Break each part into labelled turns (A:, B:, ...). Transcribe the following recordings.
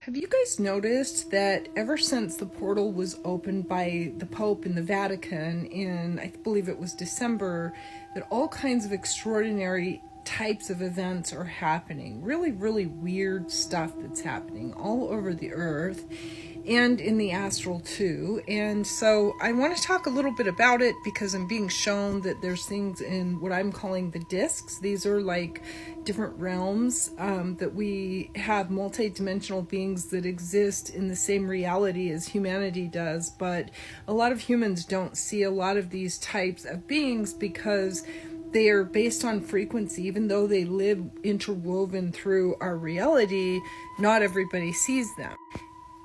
A: Have you guys noticed that ever since the portal was opened by the Pope in the Vatican in, I believe it was December, that all kinds of extraordinary types of events are happening? Really, really weird stuff that's happening all over the earth and in the astral too. And so I want to talk a little bit about it because I'm being shown that there's things in what I'm calling the discs. These are like different realms that we have multi-dimensional beings that exist in the same reality as humanity does, but a lot of humans don't see a lot of these types of beings because they are based on frequency. Even though they live interwoven through our reality, not everybody sees them.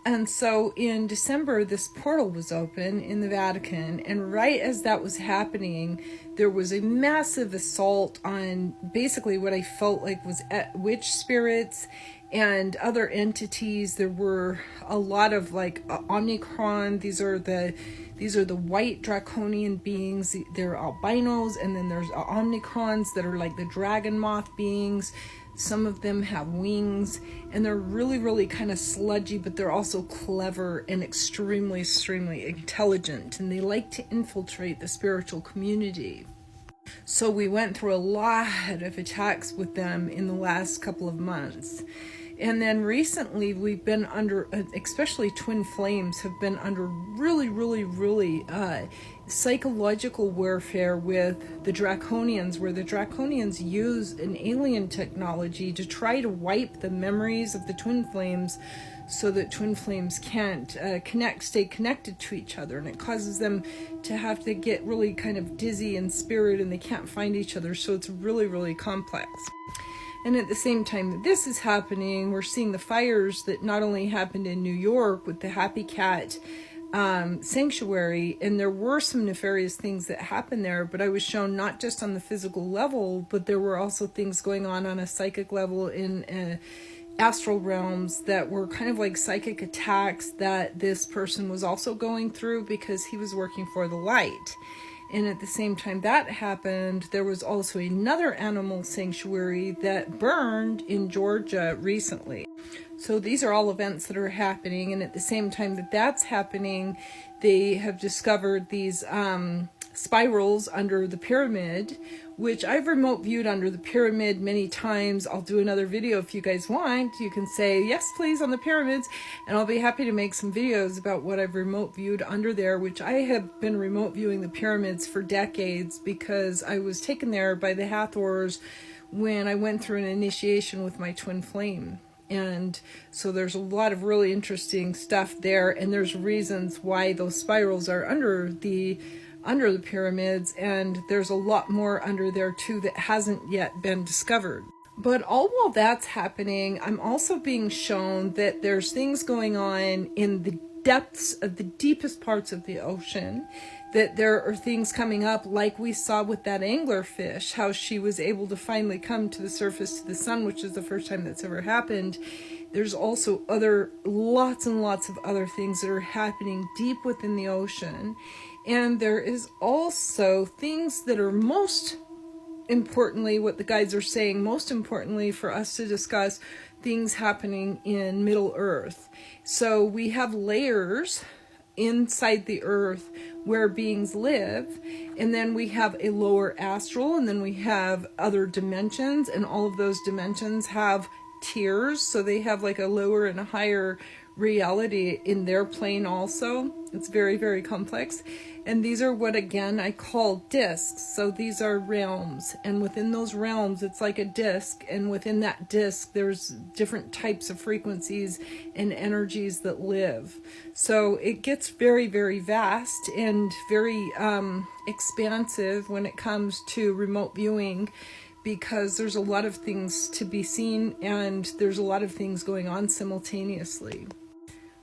A: And so in December, this portal was open in the Vatican, and right as that was happening, there was a massive assault on basically what I felt like was witch spirits and other entities. There were a lot of like Omicron. These are the white draconian beings. They're albinos, and then there's Omicrons that are like the dragon moth beings. Some of them have wings, and they're really, really kind of sludgy, but they're also clever and extremely, extremely intelligent, and they like to infiltrate the spiritual community. So we went through a lot of attacks with them in the last couple of months. And then recently we've been under, especially Twin Flames have been under really, really, really psychological warfare with the Draconians, where the Draconians use an alien technology to try to wipe the memories of the Twin Flames so that Twin Flames can't stay connected to each other. And it causes them to have to get really kind of dizzy in spirit, and they can't find each other. So it's really, really complex. And at the same time that this is happening, we're seeing the fires that not only happened in New York with the Happy Cat sanctuary, and there were some nefarious things that happened there, but I was shown not just on the physical level, but there were also things going on a psychic level in astral realms that were kind of like psychic attacks that this person was also going through because he was working for the light. And at the same time that happened, there was also another animal sanctuary that burned in Georgia recently. So these are all events that are happening, and at the same time that that's happening, they have discovered these spirals under the pyramid, which I've remote viewed under the pyramid many times. I'll do another video if you guys want. You can say yes please on the pyramids, and I'll be happy to make some videos about what I've remote viewed under there, which I have been remote viewing the pyramids for decades because I was taken there by the Hathors when I went through an initiation with my twin flame. And so there's a lot of really interesting stuff there, and there's reasons why those spirals are under the pyramids, and there's a lot more under there too that hasn't yet been discovered. But all while that's happening, I'm also being shown that there's things going on in the depths of the deepest parts of the ocean, that there are things coming up like we saw with that anglerfish, how she was able to finally come to the surface to the sun, which is the first time that's ever happened. There's also lots and lots of other things that are happening deep within the ocean. And there is also things that are most importantly, what the guides are saying, most importantly for us to discuss, things happening in Middle Earth. So we have layers inside the earth where beings live, and then we have a lower astral, and then we have other dimensions, and all of those dimensions have tiers, so they have like a lower and a higher reality in their plane also. It's very, very complex. And these are what, again, I call discs. So these are realms, and within those realms it's like a disc, and within that disc there's different types of frequencies and energies that live. So it gets very, very vast and very expansive when it comes to remote viewing, because there's a lot of things to be seen and there's a lot of things going on simultaneously.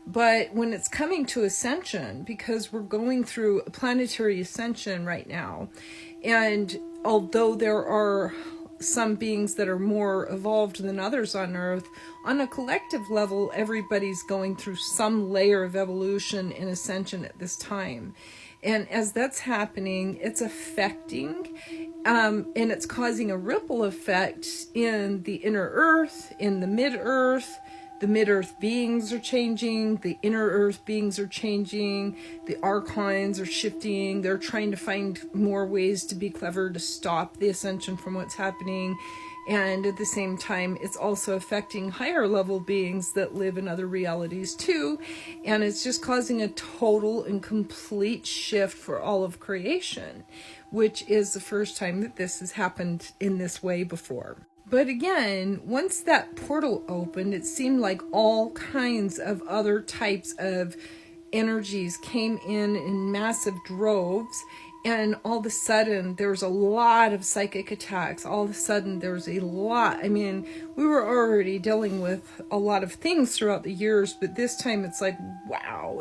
A: But when it's coming to ascension, because we're going through a planetary ascension right now, and although there are some beings that are more evolved than others on Earth, on a collective level, everybody's going through some layer of evolution and ascension at this time. And as that's happening, it's affecting and it's causing a ripple effect in the inner Earth, in the mid-Earth, the mid-earth beings are changing, the inner earth beings are changing, the archons are shifting. They're trying to find more ways to be clever to stop the ascension from what's happening. And at the same time, it's also affecting higher level beings that live in other realities too. And it's just causing a total and complete shift for all of creation, which is the first time that this has happened in this way before. But again, once that portal opened, it seemed like all kinds of other types of energies came in massive droves. And all of a sudden, there was a lot of psychic attacks. All of a sudden, there was a lot. I mean, we were already dealing with a lot of things throughout the years, but this time it's like, wow.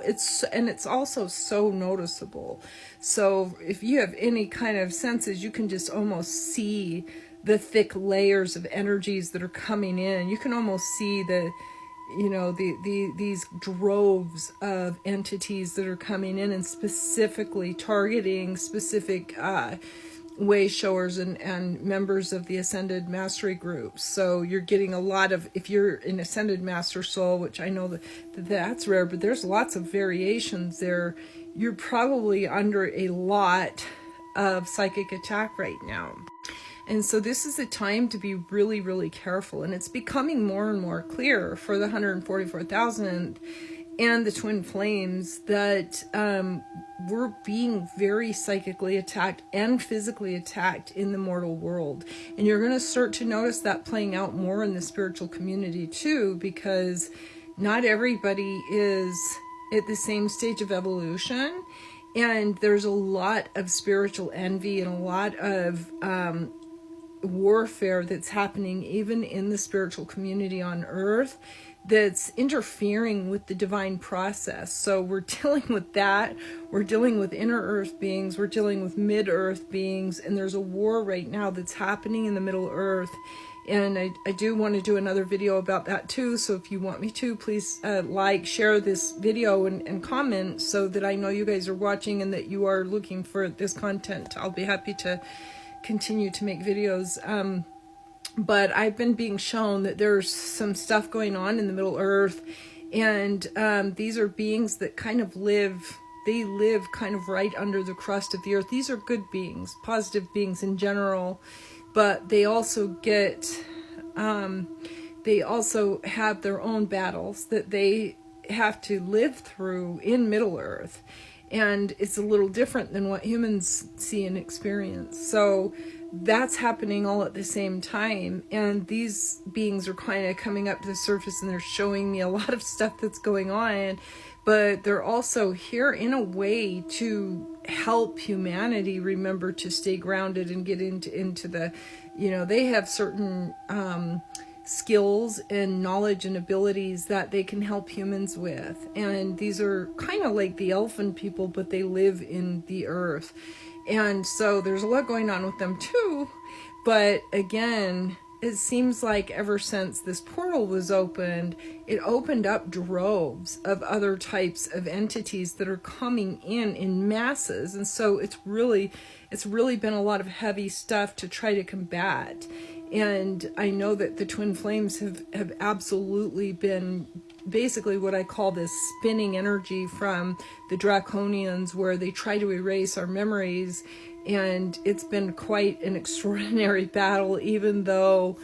A: And it's also so noticeable. So if you have any kind of senses, you can just almost see the thick layers of energies that are coming in. You can almost see these droves of entities that are coming in and specifically targeting specific way showers and members of the Ascended Mastery groups. So you're getting a lot of, if you're an Ascended Master Soul, which I know that's rare, but there's lots of variations there, you're probably under a lot of psychic attack right now. And so this is a time to be really, really careful. And it's becoming more and more clear for the 144,000 and the twin flames that we're being very psychically attacked and physically attacked in the mortal world. And you're going to start to notice that playing out more in the spiritual community too, because not everybody is at the same stage of evolution. And there's a lot of spiritual envy and a lot of warfare that's happening even in the spiritual community on earth that's interfering with the divine process. So we're dealing with that. We're dealing with inner earth beings. We're dealing with mid-earth beings. And there's a war right now that's happening in the middle earth. And I do want to do another video about that too. So if you want me to, please like, share this video and comment so that I know you guys are watching and that you are looking for this content. I'll be happy to continue to make videos. But I've been being shown that there's some stuff going on in the Middle Earth. And these are beings that kind of live kind of right under the crust of the earth. These are good beings, positive beings in general. But they also get, they also have their own battles that they have to live through in Middle Earth. And it's a little different than what humans see and experience. So that's happening all at the same time. And these beings are kind of coming up to the surface and they're showing me a lot of stuff that's going on. But they're also here in a way to help humanity remember to stay grounded and get into the, they have certain skills and knowledge and abilities that they can help humans with. And these are kind of like the elfin people, but they live in the earth. And so there's a lot going on with them too. But again, it seems like ever since this portal was opened, it opened up droves of other types of entities that are coming in masses. And so it's really been a lot of heavy stuff to try to combat. And I know that the twin flames have absolutely been basically what I call this spinning energy from the Draconians, where they try to erase our memories. And it's been quite an extraordinary battle, even though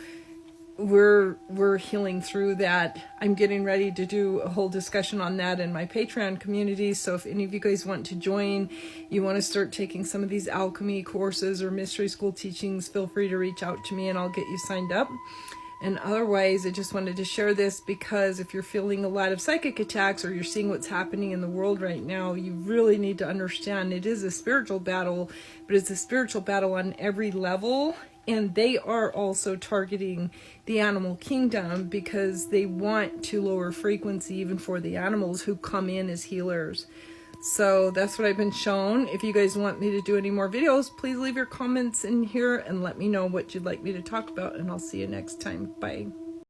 A: we're healing through that. I'm getting ready to do a whole discussion on that in my Patreon community. So if any of you guys want to join, you want to start taking some of these alchemy courses or mystery school teachings, feel free to reach out to me and I'll get you signed up. And otherwise, I just wanted to share this because if you're feeling a lot of psychic attacks or you're seeing what's happening in the world right now, you really need to understand it is a spiritual battle, but it's a spiritual battle on every level. And they are also targeting the animal kingdom because they want to lower frequency even for the animals who come in as healers. So that's what I've been shown. If you guys want me to do any more videos, please leave your comments in here and let me know what you'd like me to talk about, and I'll see you next time. Bye.